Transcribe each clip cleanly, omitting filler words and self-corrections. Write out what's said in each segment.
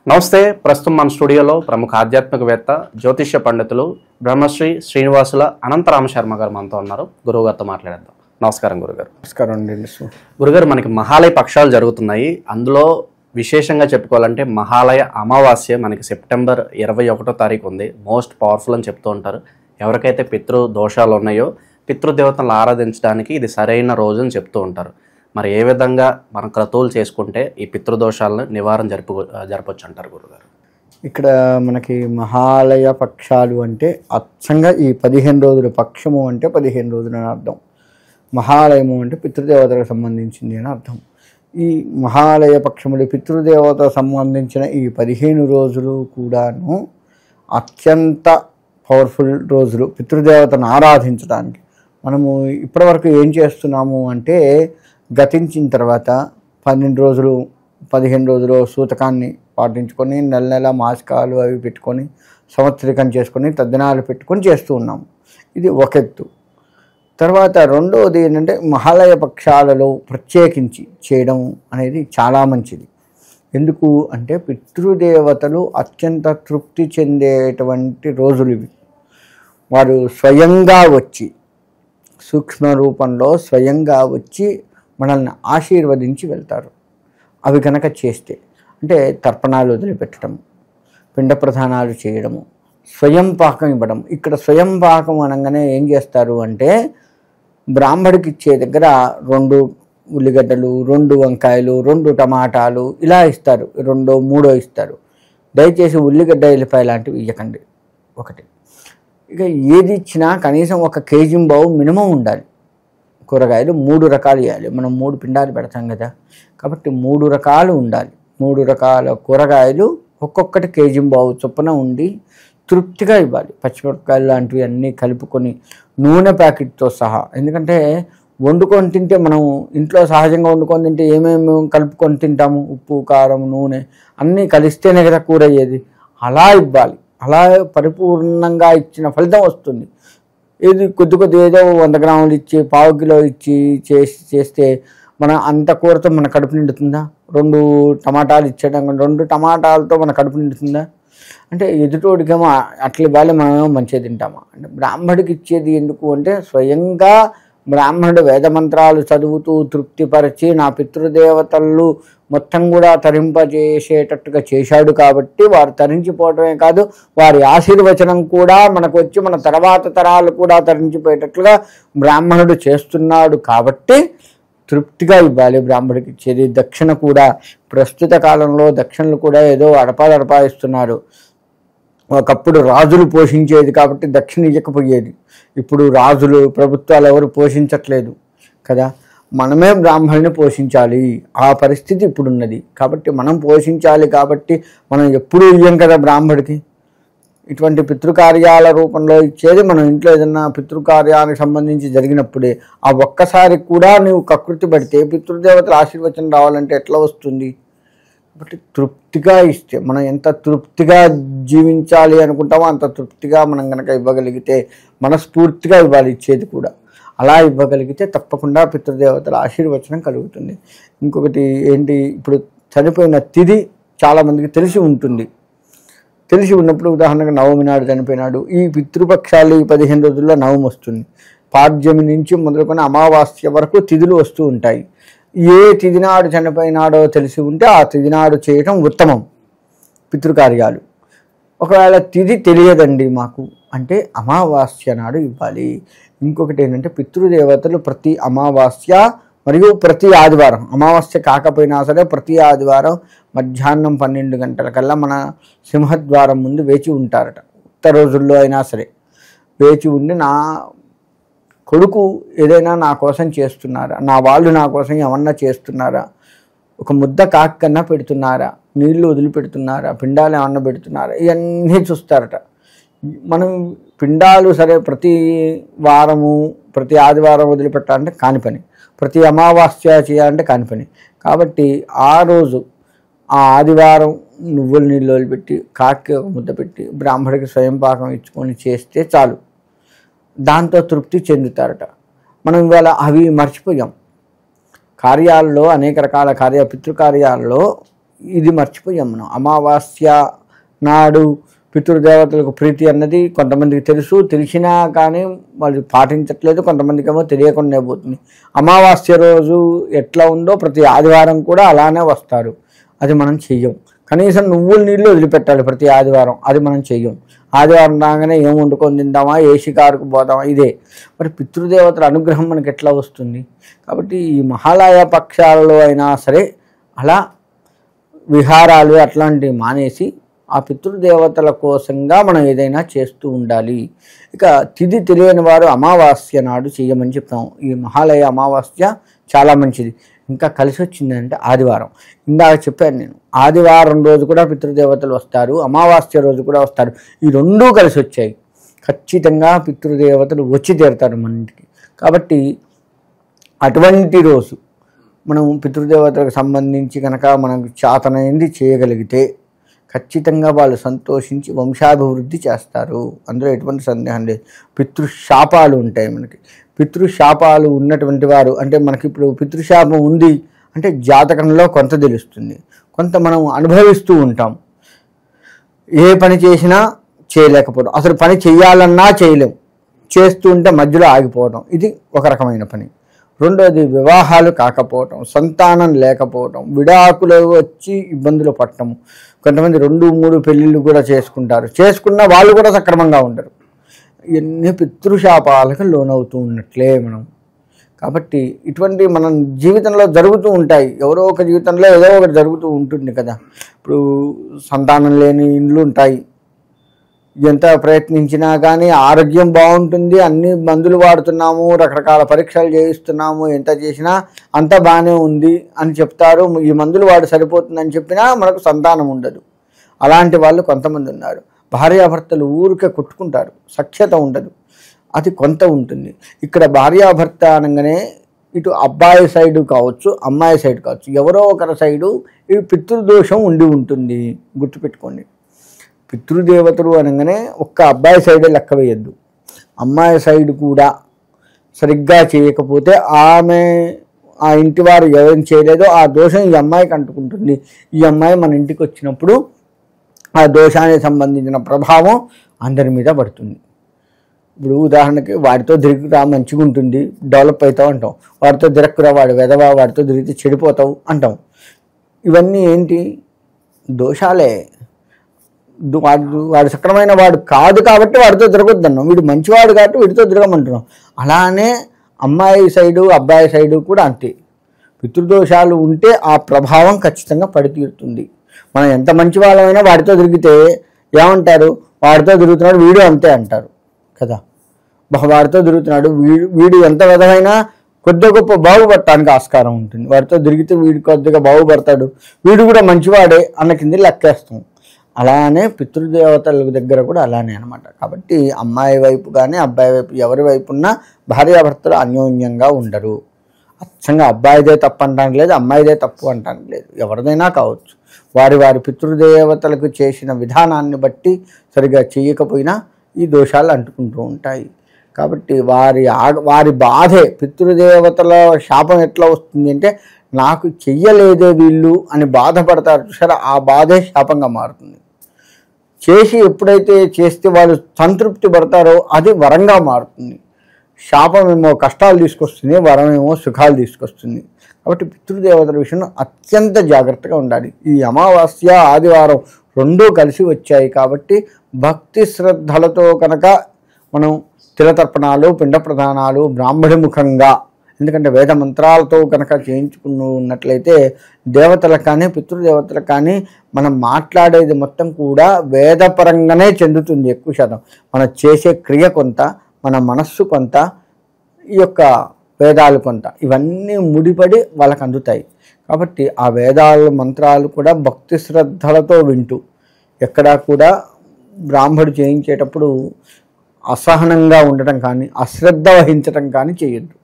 నమస్తే. ప్రస్తుతం మన స్టూడియోలో ప్రముఖ ఆధ్యాత్మికవేత్త జ్యోతిష్య పండితులు బ్రహ్మశ్రీ శ్రీనివాసుల అనంతరామ శర్మ గారు మనతో ఉన్నారు. గురువుగారితో మాట్లాడేద్దాం. నమస్కారం గురుగారు. నమస్కారం అండి. గురుగారు, మనకి మహాలయ పక్షాలు జరుగుతున్నాయి. అందులో విశేషంగా చెప్పుకోవాలంటే మహాలయ అమావాస్య మనకి సెప్టెంబర్ 21వ తారీఖు ఉంది. మోస్ట్ పవర్ఫుల్ అని చెప్తూ ఉంటారు. ఎవరికైతే పితృ దోషాలు ఉన్నాయో పితృదేవతలను ఆరాధించడానికి ఇది సరైన రోజు అని చెప్తూ ఉంటారు. మరి ఏ విధంగా మనం క్రతువులు చేసుకుంటే ఈ పితృదోషాలను నివారణ జరపచ్చు అంటారు గురుగారు? ఇక్కడ మనకి మహాలయ పక్షాలు అంటే అచ్చంగా ఈ 15 రోజుల పక్షము అంటే 15 రోజులు అని అర్థం. మహాలయము అంటే పితృదేవతలకు సంబంధించింది అని అర్థం. ఈ మహాలయ పక్షములు పితృదేవతకు సంబంధించిన ఈ 15 రోజులు కూడాను అత్యంత పవర్ఫుల్ రోజులు పితృదేవతను ఆరాధించడానికి. మనము ఇప్పటివరకు ఏం చేస్తున్నాము అంటే గతించిన తర్వాత 12 రోజులు 15 రోజులు సూతకాన్ని పాటించుకొని నెల నెల మాసికాలు అవి పెట్టుకొని సంవత్సరికం చేసుకొని తద్దినాలు పెట్టుకొని చేస్తూ ఉన్నాము. ఇది ఒక ఎత్తు. తర్వాత రెండవది ఏంటంటే మహాలయ పక్షాలలో ప్రత్యేకించి చేయడం అనేది చాలా మంచిది. ఎందుకు అంటే పితృదేవతలు అత్యంత తృప్తి చెందేటువంటి రోజులు ఇవి. వారు స్వయంగా వచ్చి సూక్ష్మ రూపంలో స్వయంగా వచ్చి మనల్ని ఆశీర్వదించి వెళ్తారు. అవి కనుక చేస్తే అంటే తర్పణాలు వదిలిపెట్టడం, పిండ ప్రధానాలు చేయడము, స్వయం పాకం ఇవ్వడం. ఇక్కడ స్వయం పాకం అనగానే ఏం చేస్తారు అంటే బ్రాహ్మడికి ఇచ్చే దగ్గర 2 ఉల్లిగడ్డలు, 2 వంకాయలు, 2 టమాటాలు ఇలా ఇస్తారు. 2 3 ఇస్తారు. దయచేసి ఉల్లిగడ్డ ఎల్లిపాయ లాంటివి ఇవ్వకండి. ఒకటి. ఇక ఏది ఇచ్చినా కనీసం 1 కేజీ బావు మినిమం ఉండాలి. కూరగాయలు 3 రకాలు ఇవ్వాలి. మనం 3 పిండాలు పెడతాం కదా, కాబట్టి 3 రకాలు ఉండాలి. 3 రకాల కూరగాయలు ఒక్కొక్కటి కేజీ బావు చొప్పున ఉండి తృప్తిగా ఇవ్వాలి. పచ్చిమిరపకాయలు లాంటివి అన్నీ కలుపుకొని నూనె ప్యాకెట్తో సహా. ఎందుకంటే వండుకొని తింటే మనం ఇంట్లో సహజంగా వండుకొని తింటే ఏమేమి కలుపుకొని తింటాము, ఉప్పు కారం నూనె అన్నీ కలిస్తేనే కదా కూర అయ్యేది. అలా ఇవ్వాలి. అలా పరిపూర్ణంగా ఇచ్చిన ఫలితం వస్తుంది. ఏది కొద్ది ఏదో 100 గ్రాములు ఇచ్చి 1/4 కిలో ఇచ్చి చేస్తే మన అంత కూరతో మన కడుపు నిండుతుందా? 2 టమాటాలు ఇచ్చేయడం, 2 టమాటాలతో మన కడుపు నిండుతుందా? అంటే ఎదుటోడికేమో అట్లా ఇవ్వాలి, మనమేమో మంచిగా తింటామా? అంటే బ్రాహ్మడికి ఇచ్చేది ఎందుకు అంటే స్వయంగా బ్రాహ్మణుడు వేదమంత్రాలు చదువుతూ తృప్తిపరిచి నా పితృదేవతలు మొత్తం కూడా తరింపజేసేటట్టుగా చేశాడు కాబట్టి వారు తరించిపోవటమే కాదు, వారి ఆశీర్వచనం కూడా మనకు వచ్చి మన తర్వాత తరాలు కూడా తరించిపోయేటట్లుగా బ్రాహ్మణుడు చేస్తున్నాడు కాబట్టి తృప్తిగా ఇవ్వాలి బ్రాహ్మడికి ఇచ్చేది. దక్షిణ కూడా ప్రస్తుత కాలంలో దక్షిణలు కూడా ఏదో అడపా ఇస్తున్నారు. ఒకప్పుడు రాజులు పోషించేది కాబట్టి దక్షిణ ఇవ్వకపోయేది. ఇప్పుడు రాజులు ప్రభుత్వాలు ఎవరు పోషించట్లేదు కదా, మనమే బ్రాహ్మణుని పోషించాలి. ఆ పరిస్థితి ఇప్పుడున్నది కాబట్టి మనం పోషించాలి. కాబట్టి మనం ఎప్పుడూ ఇయ్యం కదా బ్రాహ్మడికి. ఇటువంటి పితృకార్యాల రూపంలో ఇచ్చేది మనం ఇంట్లో ఏదన్నా పితృకార్యానికి సంబంధించి జరిగినప్పుడే. ఆ ఒక్కసారి కూడా నువ్వు కకృతి పడితే పితృదేవతల ఆశీర్వచనం రావాలంటే ఎట్లా వస్తుంది? కాబట్టి తృప్తిగా ఇస్తే మనం ఎంత తృప్తిగా జీవించాలి అనుకుంటామో అంత తృప్తిగా మనం కనుక ఇవ్వగలిగితే మనస్ఫూర్తిగా ఇవ్వాలి ఇచ్చేది కూడా. అలా ఇవ్వగలిగితే తప్పకుండా పితృదేవతల ఆశీర్వచనం కలుగుతుంది. ఇంకొకటి ఏంటి, ఇప్పుడు చనిపోయిన తిథి చాలామందికి తెలిసి ఉంటుంది. తెలిసి ఉన్నప్పుడు ఉదాహరణకు నవమి నాడు చనిపోయినాడు. ఈ పితృపక్షాలు ఈ 15 రోజుల్లో నవమి వస్తుంది. పాడ్యమి నుంచి మొదలుకొని అమావాస్య వరకు తిథులు వస్తూ ఉంటాయి. ఏ తిథినాడు చనిపోయినాడో తెలిసి ఉంటే ఆ తిథినాడు చేయటం ఉత్తమం పితృకార్యాలు. ఒకవేళ తిథి తెలియదండి మాకు అంటే అమావాస్య నాడు ఇవ్వాలి. ఇంకొకటి ఏంటంటే పితృదేవతలు ప్రతి అమావాస్య మరియు ప్రతి ఆదివారం, అమావాస్య కాకపోయినా సరే ప్రతి ఆదివారం మధ్యాహ్నం 12 గంటలకల్లా మన సింహద్వారం ముందు వేచి ఉంటారట. ఉత్త రోజుల్లో అయినా సరే వేచి ఉండి నా కొడుకు ఏదైనా నా కోసం చేస్తున్నారా, నా వాళ్ళు నా కోసం ఏమన్నా చేస్తున్నారా, ఒక ముద్ద కాకన్నా పెడుతున్నారా, నీళ్లు వదిలిపెడుతున్నారా, పిండాలు ఏమన్నా పెడుతున్నారా, ఇవన్నీ చూస్తారట. మనం పిండాలు సరే ప్రతి వారము ప్రతి ఆదివారం వదిలిపెట్టాలంటే కాని పని, ప్రతి అమావాస్య చేయాలంటే కాని పని. కాబట్టి ఆ రోజు ఆ ఆదివారం నువ్వుల నీళ్ళు వదిలిపెట్టి కాకి ఒక ముద్ద పెట్టి బ్రాహ్మడికి స్వయం పాకం ఇచ్చుకొని చేస్తే చాలు, దాంతో తృప్తి చెందుతారట. మనం ఇవాళ అవి మర్చిపోయాం. కార్యాల్లో అనేక రకాల పితృకార్యాల్లో ఇది మర్చిపోయాం మనం. అమావాస్య నాడు పితృదేవతలకు ప్రీతి అన్నది కొంతమందికి తెలుసు, తెలిసినా కానీ వాళ్ళు పాటించట్లేదు, కొంతమందికి ఏమో తెలియకుండా పోతుంది. అమావాస్య రోజు ఎట్లా ఉందో ప్రతి ఆదివారం కూడా అలానే వస్తారు, అది మనం చెయ్యం. కనీసం నువ్వుల నీళ్ళు వదిలిపెట్టాలి ప్రతి ఆదివారం, అది మనం చెయ్యం. ఆదివారం రాగానే ఏం వండుకొని తిందామా, ఏ షికారుకు పోదామా, ఇదే. మరి పితృదేవతల అనుగ్రహం మనకి ఎట్లా వస్తుంది? కాబట్టి ఈ మహాలయ పక్షాలలో అయినా సరే అలా విహారాలు అట్లాంటివి మానేసి ఆ పితృదేవతల కోసంగా మనం ఏదైనా చేస్తూ ఉండాలి. ఇక తిథి తెలియని వారు అమావాస్య నాడు చేయమని చెప్తాం. ఈ మహాలయ అమావాస్య చాలా మంచిది. ఇంకా కలిసి వచ్చిందంటే ఆదివారం. ఇందాక చెప్పాను నేను, ఆదివారం రోజు కూడా పితృదేవతలు వస్తారు, అమావాస్య రోజు కూడా వస్తారు. ఈ రెండూ కలిసి వచ్చాయి, ఖచ్చితంగా పితృదేవతలు వచ్చి తీరుతారు మన ఇంటికి. కాబట్టి అటువంటి రోజు మనం పితృదేవతలకు సంబంధించి కనుక మనకు చేతనైంది చేయగలిగితే ఖచ్చితంగా వాళ్ళు సంతోషించి వంశాభివృద్ధి చేస్తారు, అందులో ఎటువంటి సందేహం లేదు. పితృశాపాలు ఉంటాయి మనకి. పితృశాపాలు ఉన్నటువంటి వారు అంటే మనకి ఇప్పుడు పితృశాపం ఉంది అంటే జాతకంలో కొంత తెలుస్తుంది, కొంత మనం అనుభవిస్తూ ఉంటాం. ఏ పని చేసినా చేయలేకపోవడం, అసలు పని చేయాలన్నా చేయలేం, చేస్తూ ఉంటే మధ్యలో ఆగిపోవడం, ఇది ఒక రకమైన పని. రెండోది వివాహాలు కాకపోవటం, సంతానం లేకపోవటం, విడాకులు వచ్చి ఇబ్బందులు పడటం. కొంతమంది 2-3 పెళ్ళిళ్ళు కూడా చేసుకుంటారు, చేసుకున్న వాళ్ళు కూడా సక్రమంగా ఉండరు. ఇవన్నీ పితృశాపాలకు లోనవుతూ ఉన్నట్లే మనం. కాబట్టి ఇటువంటి మనం జీవితంలో జరుగుతూ ఉంటాయి, ఎవరో ఒక జీవితంలో ఏదో ఒకటి జరుగుతూ ఉంటుంది కదా. ఇప్పుడు సంతానం లేని ఇండ్లు ఉంటాయి, ఎంత ప్రయత్నించినా కానీ ఆరోగ్యం బాగుంటుంది, అన్ని మందులు వాడుతున్నాము, రకరకాల పరీక్షలు చేయిస్తున్నాము, ఎంత చేసినా అంతా బాగానే ఉంది అని చెప్తారు. ఈ మందులు వాడు సరిపోతుందని చెప్పినా మనకు సంతానం ఉండదు. అలాంటి వాళ్ళు కొంతమంది ఉన్నారు. భార్యాభర్తలు ఊరికే కొట్టుకుంటారు, సఖ్యత ఉండదు, అది కొంత ఉంటుంది. ఇక్కడ భార్యాభర్త అనగానే ఇటు అబ్బాయి సైడు కావచ్చు, అమ్మాయి సైడ్ కావచ్చు, ఎవరో ఒకరి సైడు ఈ పితృదోషం ఉండి ఉంటుంది, గుర్తుపెట్టుకోండి. పితృదేవతలు అనగానే ఒక్క అబ్బాయి సైడే లెక్క వేయద్దు, అమ్మాయి సైడ్ కూడా సరిగ్గా చేయకపోతే ఆమె ఆ ఇంటి వారు ఏం చేయలేదో ఆ దోషం ఈ అమ్మాయికి అంటుకుంటుంది. ఈ అమ్మాయి మన ఇంటికి వచ్చినప్పుడు ఆ దోషానికి సంబంధించిన ప్రభావం అందరి మీద పడుతుంది. ఇప్పుడు ఉదాహరణకి వాడితో తిరుగురా మంచిగా ఉంటుంది, డెవలప్ అవుతావు అంటాం, వాడితో తిరక్కురా వాడు వెదవా, వాడితో తిరిగితే చెడిపోతావు అంటాం. ఇవన్నీ ఏంటి? దోషాలే. వాడు సక్రమైన వాడు కాదు కాబట్టి వాడితో తిరగొద్దన్నాం, వీడు మంచివాడు కాబట్టి వీడితో తిరగమంటున్నాం. అలానే అమ్మాయి సైడు అబ్బాయి సైడు కూడా అంతే. పితృదోషాలు ఉంటే ఆ ప్రభావం ఖచ్చితంగా పడి తీరుతుంది. మనం ఎంత మంచి వాళ్ళమైనా వాడితో తిరిగితే ఏమంటారు? వాడితో తిరుగుతున్నాడు వీడు అంతే అంటారు కదా. వాడితో తిరుగుతున్నాడు వీడు ఎంత విధమైనా కొద్దిగా గొప్ప బాగుపడటానికి ఆస్కారం ఉంటుంది. వాడితో తిరిగితే వీడు కొద్దిగా బాగుపడతాడు, వీడు కూడా మంచివాడే అన్న కింద లెక్కేస్తాం. అలానే పితృదేవతల దగ్గర కూడా అలానే అనమాట. కాబట్టి అమ్మాయి వైపు కానీ అబ్బాయి వైపు ఎవరి వైపు ఉన్నా భార్యాభర్తలు అన్యోన్యంగా ఉండరు. అచ్చంగా అబ్బాయిదే తప్పు అంటానికి లేదు, అమ్మాయిదే తప్పు అంటానికి లేదు, ఎవరిదైనా కావచ్చు. వారి వారి పితృదేవతలకు చేసిన విధానాన్ని బట్టి సరిగా చేయకపోయినా ఈ దోషాలు అంటుకుంటూ ఉంటాయి. కాబట్టి వారి బాధే, పితృదేవతల శాపం ఎట్లా వస్తుంది అంటే నాకు చెయ్యలేదే వీళ్ళు అని బాధపడతారు సరే, ఆ బాధే శాపంగా మారుతుంది. చేసి ఎప్పుడైతే చేస్తే వాళ్ళు సంతృప్తి పడతారో అది వరంగా మారుతుంది. శాపం ఏమో కష్టాలు తీసుకొస్తుంది, వరం ఏమో సుఖాలు తీసుకొస్తుంది. కాబట్టి పితృదేవతల విషయంలో అత్యంత జాగ్రత్తగా ఉండాలి. ఈ అమావాస్య ఆదివారం రెండూ కలిసి వచ్చాయి కాబట్టి భక్తి శ్రద్ధలతో కనుక మనం తిలతర్పణాలు పిండ ప్రదానాలు బ్రాహ్మణి ముఖంగా, ఎందుకంటే వేద మంత్రాలతో కనుక చేయించుకున్నట్లయితే దేవతలకు కానీ పితృదేవతలకు కానీ మనం మాట్లాడేది మొత్తం కూడా వేదపరంగానే చెందుతుంది. ఎక్కువ శాతం మనం చేసే క్రియ కొంత, మన మనస్సు కొంత, ఈ యొక్క వేదాలు కొంత, ఇవన్నీ ముడిపడి వాళ్ళకు అందుతాయి. కాబట్టి ఆ వేదాలు మంత్రాలు కూడా భక్తి శ్రద్ధలతో వింటూ, ఎక్కడా కూడా బ్రాహ్మడు చేయించేటప్పుడు అసహనంగా ఉండటం కానీ అశ్రద్ధ వహించటం కానీ చేయొద్దు.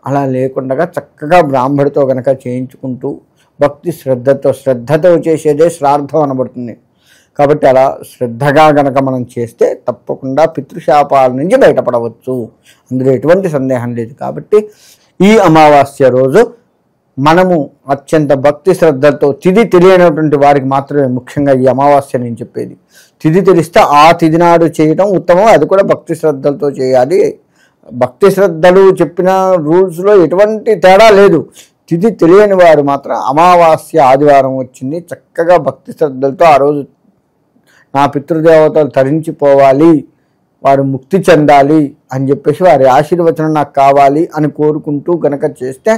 అలా లేకుండా చక్కగా బ్రాహ్మడితో కనుక చేయించుకుంటూ భక్తి శ్రద్ధతో చేసేదే శ్రాద్ధం అనబడుతుంది. కాబట్టి అలా శ్రద్ధగా గనక మనం చేస్తే తప్పకుండా పితృశాపాల నుంచి బయటపడవచ్చు, అందులో ఎటువంటి సందేహం లేదు. కాబట్టి ఈ అమావాస్య రోజు మనము అత్యంత భక్తి శ్రద్ధలతో తిథి తెలియనటువంటి వారికి మాత్రమే ముఖ్యంగా ఈ అమావాస్య నేను చెప్పేది. తిథి తెలిస్తే ఆ తిథి నాడు చేయటం ఉత్తమం, అది కూడా భక్తి శ్రద్ధలతో చేయాలి. భక్తి శ్రద్ధలు చెప్పిన రూల్స్లో ఎటువంటి తేడా లేదు. తిథి తెలియని వారు మాత్రం అమావాస్య ఆదివారం వచ్చింది చక్కగా భక్తి శ్రద్ధలతో ఆ రోజు నా పితృదేవతలు తరించిపోవాలి, వారు ముక్తి చెందాలి అని చెప్పేసి వారి ఆశీర్వచనం నాకు కావాలి అని కోరుకుంటూ గనక చేస్తే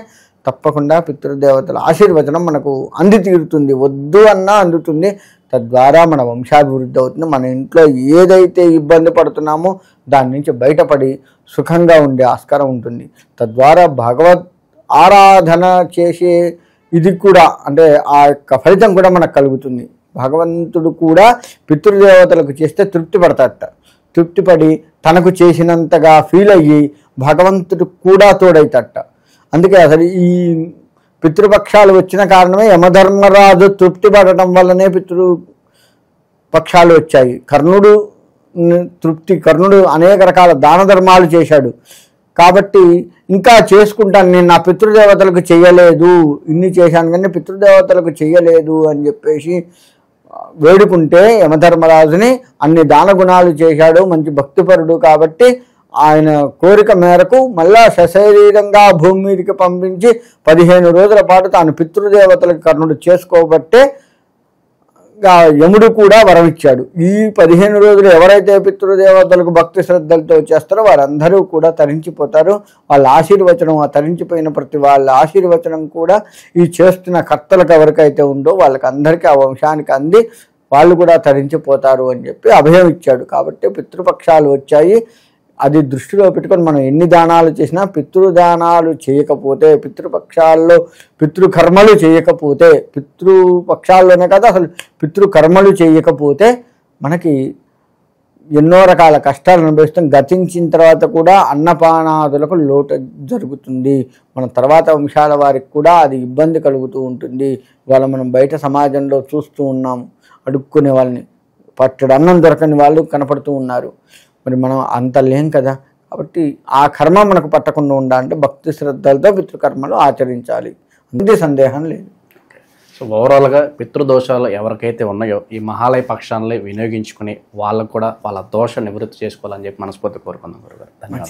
తప్పకుండా పితృదేవతల ఆశీర్వచనం మనకు అంది తీరుతుంది, వద్దు అన్నా అందుతుంది. తద్వారా మన వంశాభివృద్ధి అవుతుంది. మన ఇంట్లో ఏదైతే ఇబ్బంది పడుతున్నామో దాని నుంచి బయటపడి సుఖంగా ఉండే ఆస్కారం ఉంటుంది. తద్వారా భగవత్ ఆరాధన చేసే ఇది కూడా అంటే ఆ యొక్క ఫలితం కూడా మనకు కలుగుతుంది. భగవంతుడు కూడా పితృదేవతలకు చేస్తే తృప్తి పడతాడట. తృప్తిపడి తనకు చేసినంతగా ఫీల్ అయ్యి భగవంతుడు కూడా తోడైతట. అందుకే అసలు ఈ పితృపక్షాలు వచ్చిన కారణమే యమధర్మరాజు తృప్తి పడటం వల్లనే పితృపక్షాలు వచ్చాయి. కర్ణుడు అనేక రకాల దాన ధర్మాలు చేశాడు కాబట్టి ఇంకా చేసుకుంటాను, నేను నా పితృదేవతలకు చెయ్యలేదు, ఇన్ని చేశాను కానీ పితృదేవతలకు చెయ్యలేదు అని చెప్పేసి వేడుకుంటే యమధర్మరాజుని అన్ని దాన గుణాలు చేశాడు, మంచి భక్తిపరుడు కాబట్టి ఆయన కోరిక మేరకు మళ్ళా సశరీరంగా భూమి మీదకి పంపించి 15 రోజుల పాటు తాను పితృదేవతలకు కర్ణుడు చేసుకోబట్టే యముడు కూడా వరం ఇచ్చాడు. ఈ 15 రోజులు ఎవరైతే పితృదేవతలకు భక్తి శ్రద్ధలతో చేస్తారో వారందరూ కూడా తరించిపోతారు. వాళ్ళ ఆశీర్వచనం, ఆ తరించిపోయిన ప్రతి వాళ్ళ ఆశీర్వచనం కూడా ఈ చేస్తున్న కర్తలకు ఎవరికైతే ఉందో వాళ్ళకి అందరికీ ఆ వంశానికి అంది వాళ్ళు కూడా తరించిపోతారు అని చెప్పి అభయం ఇచ్చాడు. కాబట్టి పితృపక్షాలు వచ్చాయి. అది దృష్టిలో పెట్టుకొని మనం ఎన్ని దానాలు చేసినా పితృదానాలు చేయకపోతే, పితృపక్షాల్లో పితృకర్మలు చేయకపోతే, పితృపక్షాల్లోనే కదా అసలు పితృకర్మలు చేయకపోతే మనకి ఎన్నో రకాల కష్టాలు అనుభవిస్తాం. గతించిన తర్వాత కూడా అన్నపానాదులకు లోటు జరుగుతుంది. మన తర్వాత వంశాల వారికి కూడా అది ఇబ్బంది కలుగుతూ ఉంటుంది. ఇవాళ మనం బయట సమాజంలో చూస్తూ ఉన్నాం, అడుక్కునే వాళ్ళని పట్టడు అన్నం దొరకని వాళ్ళు కనపడుతూ ఉన్నారు. మరి మనం అంత లేం కదా. కాబట్టి ఆ కర్మ మనకు పట్టకుండా ఉండాలంటే భక్తి శ్రద్ధలతో పితృకర్మలు ఆచరించాలి, అంతే సందేహం లేదు. సో ఓవరాల్గా పితృదోషాలు ఎవరికైతే ఉన్నాయో ఈ మహాలయ పక్షాలని వినియోగించుకుని వాళ్ళకు కూడా వాళ్ళ దోష నివృత్తి చేసుకోవాలని చెప్పి మనస్ఫూర్తి కోరుకుందాం గురుగారు. ధన్యవాదాలు.